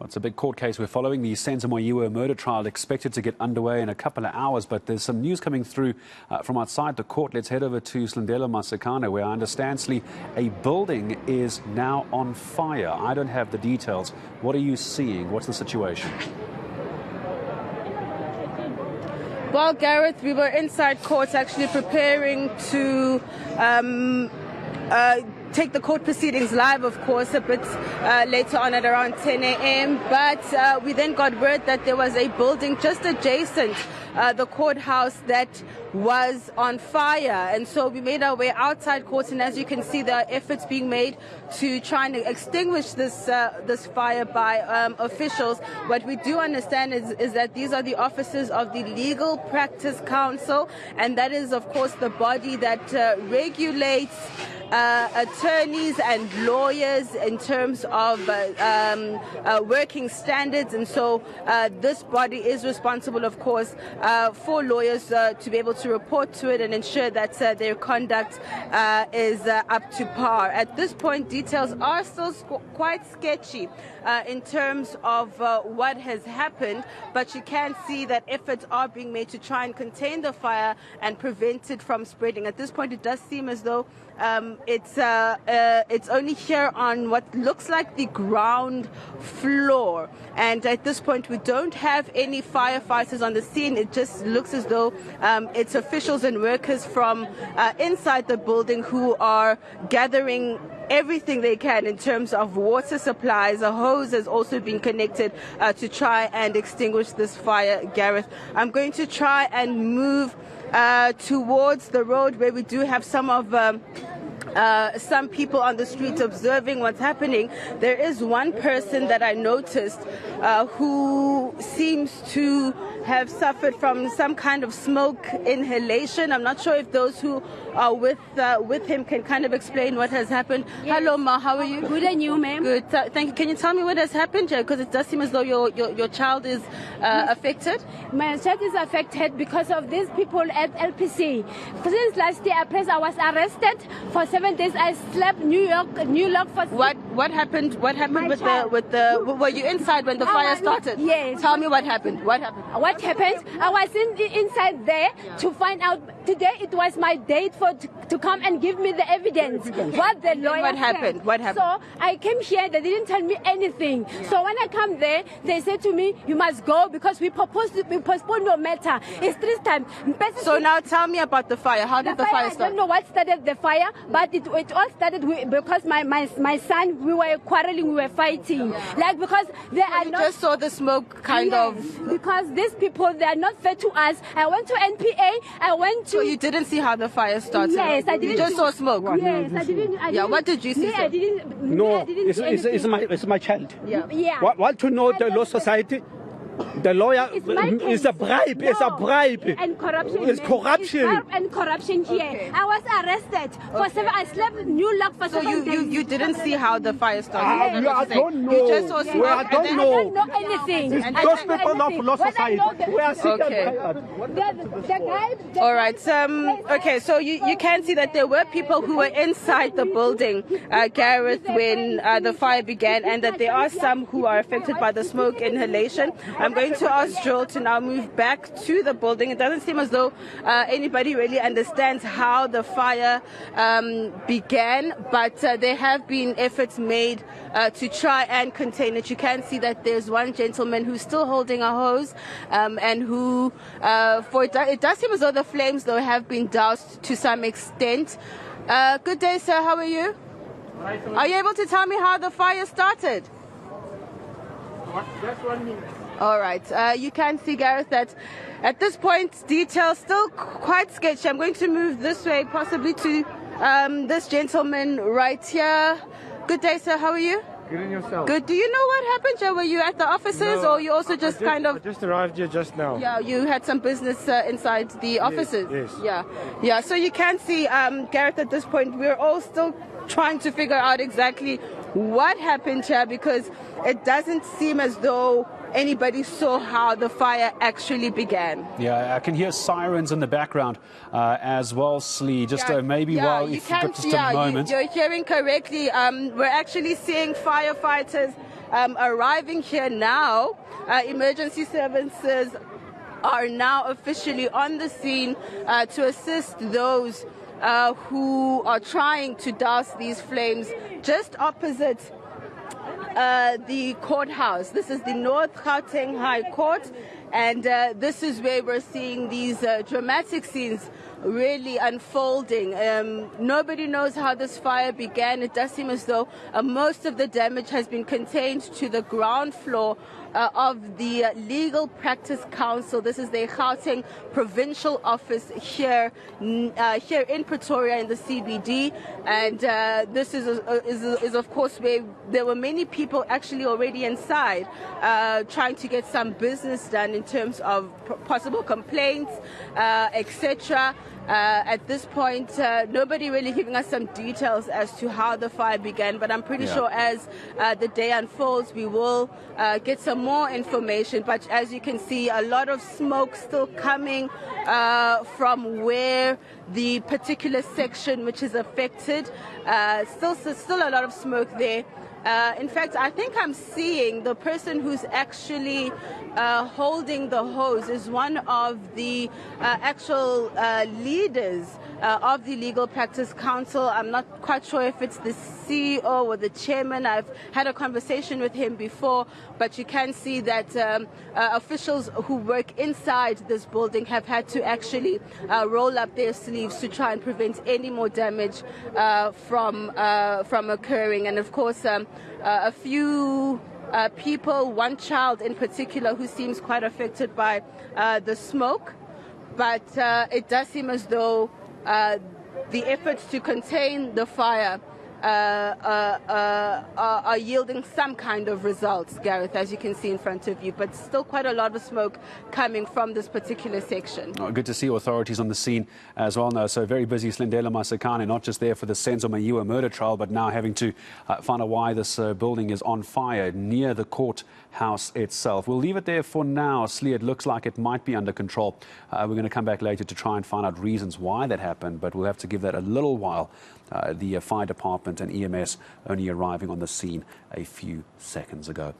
Well, it's a big court case we're following. The Senzo murder trial expected to get underway in a couple of hours, but there's some news coming through from outside the court. Let's head over to Slindelo Masikane, where I understand, Sli, a building is now on fire. I don't have the details. What are you seeing? What's the situation? Well, Gareth, we were inside court actually preparing to take the court proceedings live, of course, a bit later on at around 10 a.m. But we then got word that there was a building just adjacent the courthouse that was on fire. And so we made our way outside court, and as you can see, there are efforts being made to try and extinguish this fire by officials. What we do understand is that these are the officers of the Legal Practice Council, and that is, of course, the body that regulates attorneys and lawyers in terms of working standards. And so this body is responsible, of course, for lawyers to be able to report to it and ensure that their conduct is up to par. At this point, details are still quite sketchy in terms of what has happened, but you can see that efforts are being made to try and contain the fire and prevent it from spreading. At this point, it does seem as though it's only here on what looks like the ground floor, and at this point we don't have any firefighters on the scene. It just looks as though it's officials and workers from inside the building who are gathering everything they can in terms of water supplies. A hose has also been connected to try and extinguish this fire, Gareth. I'm going to try and move towards the road where we do have some people on the street observing what's happening. There is one person that I noticed who seems to have suffered from some kind of smoke inhalation. I'm not sure if those who are with him can kind of explain what has happened. Yes. Hello, Ma, how are you? Good, and you, ma'am? Good, thank you. Can you tell me what has happened? Because it does seem as though your child is affected. My child is affected because of these people at LPC. Since last year, I was arrested for 7 days. I slept New York for. What happened? What happened with the? Were you inside when the fire started? Yes. Tell me what happened. What happened? What happened? I was inside there to find out. Today it was my date to come and give me the evidence. What the lawyer What happened? said. What happened? So I came here. They didn't tell me anything. So when I come there, they said to me, "You must go because we postpone your matter. It's 3 times." So now tell me about the fire. How did the fire start? I don't know what started the fire, but it all started because my son, we were quarreling, we were fighting. Like, because they are not. Just saw the smoke kind of. Because these people, they are not fair to us. I went to NPA. I went to. So you didn't see how the fire started? Yes, I didn't. You just saw smoke? Yes, I didn't. Yeah, what did you see? I didn't. No, it's my child. Yeah. Want to know the law society? The lawyer is a bribe. No. It's a bribe. And corruption. It's corruption. It's and corruption here. Okay. I was arrested for 7. I slept New York for 7 days. So you didn't see how the fire started? I don't know. You just saw smoke. I don't know. I don't know anything. It's those people of law society. We are Okay. All right. Okay, so you can see that there were people who were inside the building, Gareth, when the fire began, and that there are some who are affected by the smoke inhalation. I'm going to ask Joel to now move back to the building. It doesn't seem as though anybody really understands how the fire began, but there have been efforts made to try and contain it. You can see that there's one gentleman who's still holding a hose, and who, it does seem as though the flames, though, have been doused to some extent. Good day, sir. How are you? Are you able to tell me how the fire started? Just 1 minute. All right. You can see, Gareth, that at this point, details still quite sketchy. I'm going to move this way, possibly to this gentleman right here. Good day, sir. How are you? Good, and yourself? Good. Do you know what happened, Joe? Were you at the offices, or you also just kind of... I just arrived here just now. Yeah, you had some business inside the offices. Yes. Yeah. So you can see, Gareth, at this point, we're all still trying to figure out exactly what happened here, because it doesn't seem as though anybody saw how the fire actually began. Yeah, I can hear sirens in the background as well, Sli. Just maybe while you've got just a moment. You're hearing correctly. We're actually seeing firefighters arriving here now. Emergency services are now officially on the scene to assist those who are trying to douse these flames just opposite the courthouse. This is the North Gauteng High Court, and this is where we're seeing these dramatic scenes really unfolding. Nobody knows how this fire began. It does seem as though most of the damage has been contained to the ground floor of the Legal Practice Council. This is the Gauteng provincial office here in Pretoria in the CBD, and this is of course where there were many people actually already inside trying to get some business done in terms of possible complaints, etc. At this point, nobody really giving us some details as to how the fire began, but I'm pretty sure as the day unfolds, we will get some more information. But as you can see, a lot of smoke still coming from where the particular section which is affected. Still a lot of smoke there. In fact, I think I'm seeing the person who's actually holding the hose is one of the actual leaders of the Legal Practice Council. I'm not quite sure if it's the CEO or the chairman. I've had a conversation with him before, but you can see that officials who work inside this building have had to actually roll up their sleeves to try and prevent any more damage from occurring. And of course, a few people, one child in particular, who seems quite affected by the smoke. But it does seem as though the efforts to contain the fire are yielding some kind of results, Gareth, as you can see in front of you, but still quite a lot of smoke coming from this particular section. Oh, good to see authorities on the scene as well now. So very busy Slindelo Masikane, not just there for the Senzo Mayiwa murder trial, but now having to find out why this building is on fire near the courthouse itself. We'll leave it there for now. Slee, it looks like it might be under control. We're going to come back later to try and find out reasons why that happened, but we'll have to give that a little while. The fire department and EMS only arriving on the scene a few seconds ago.